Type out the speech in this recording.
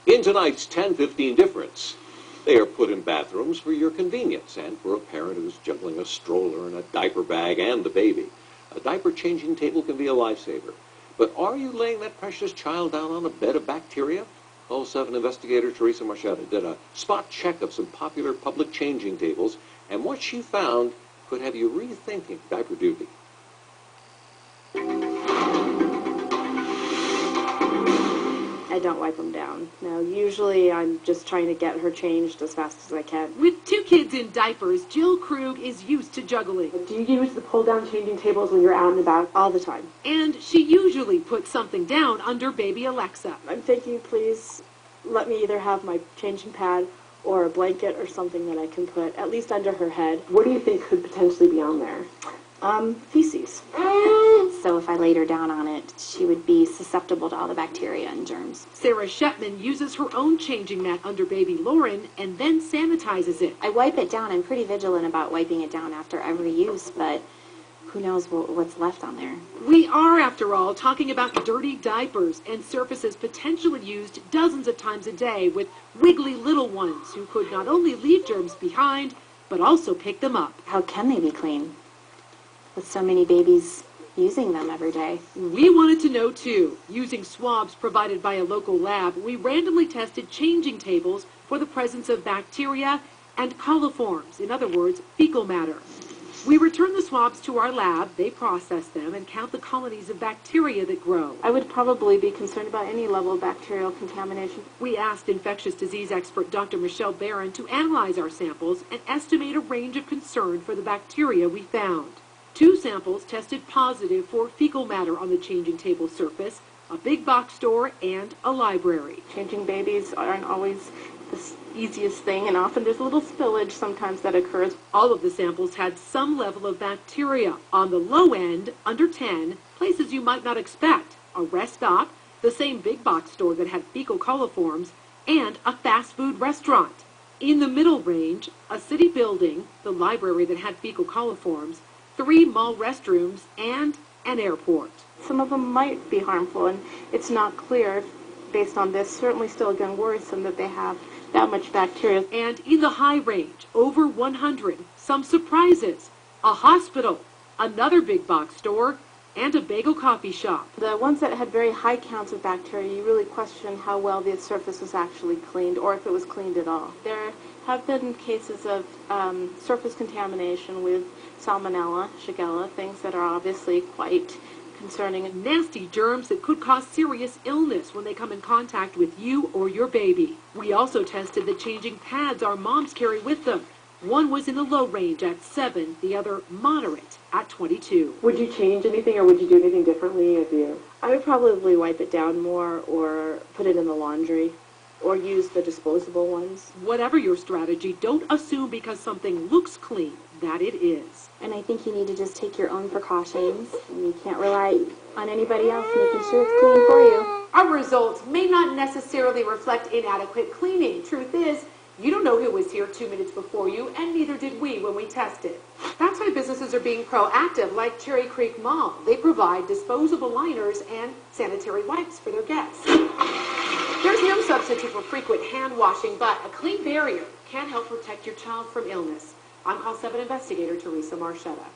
In tonight's 10-15 difference, they are put in bathrooms for your convenience and for a parent who's juggling a stroller and a diaper bag and the baby. A diaper changing table can be a lifesaver. But are you laying that precious child down on a bed of bacteria? 07 investigator Teresa Marchetta did a spot check of some popular public changing tables, and what she found could have you rethinking diaper duty. I don't wipe them down. No, usually I'm just trying to get her changed as fast as I can. With 2 kids in diapers, Jill Krug is used to juggling. Do you use the pull-down changing tables when you're out and about? All the time. And she usually puts something down under baby Alexa. I'm thinking, please let me either have my changing pad or a blanket or something that I can put at least under her head. What do you think could potentially be on there? Feces. So if I laid her down on it, she would be susceptible to all the bacteria and germs. Sarah Shepman uses her own changing mat under baby Lauren and then sanitizes it. I wipe it down. I'm pretty vigilant about wiping it down after every use, but who knows what's left on there. We are, after all, talking about dirty diapers and surfaces potentially used dozens of times a day with wiggly little ones who could not only leave germs behind, but also pick them up. How can they be clean with so many babies using them every day? We wanted to know too. Using swabs provided by a local lab, we randomly tested changing tables for the presence of bacteria and coliforms, in other words, fecal matter. We return the swabs to our lab, they process them, and count the colonies of bacteria that grow. I would probably be concerned about any level of bacterial contamination. We asked infectious disease expert Dr. Michelle Barron to analyze our samples and estimate a range of concern for the bacteria we found. 2 samples tested positive for fecal matter on the changing table surface, a big box store, and a library. Changing babies aren't always the easiest thing, and often there's a little spillage sometimes that occurs. All of the samples had some level of bacteria. On the low end, under 10, places you might not expect: a rest stop, the same big box store that had fecal coliforms, and a fast food restaurant. In the middle range, a city building, the library that had fecal coliforms, 3 mall restrooms, and an airport. Some of them might be harmful, and it's not clear based on this. Certainly still again worrisome that they have that much bacteria. And in the high range, over 100, some surprises: a hospital, another big box store, and a bagel coffee shop. The ones that had very high counts of bacteria, you really question how well the surface was actually cleaned, or if it was cleaned at all. There have been cases of surface contamination with salmonella, shigella, things that are obviously quite concerning. Nasty germs that could cause serious illness when they come in contact with you or your baby. We also tested the changing pads our moms carry with them. One was in the low range at 7, the other moderate at 22. Would you change anything, or would you do anything differently if you... I would probably wipe it down more, or put it in the laundry, or use the disposable ones. Whatever your strategy, don't assume because something looks clean that it is. And I think you need to just take your own precautions. And you can't rely on anybody else making sure it's clean for you. Our results may not necessarily reflect inadequate cleaning. Truth is, you don't know who was here 2 minutes before you, and neither did we when we tested. That's why businesses are being proactive, like Cherry Creek Mall. They provide disposable liners and sanitary wipes for their guests. There's no substitute for frequent hand washing, but a clean barrier can help protect your child from illness. I'm Call 7 investigator Teresa Marchetta.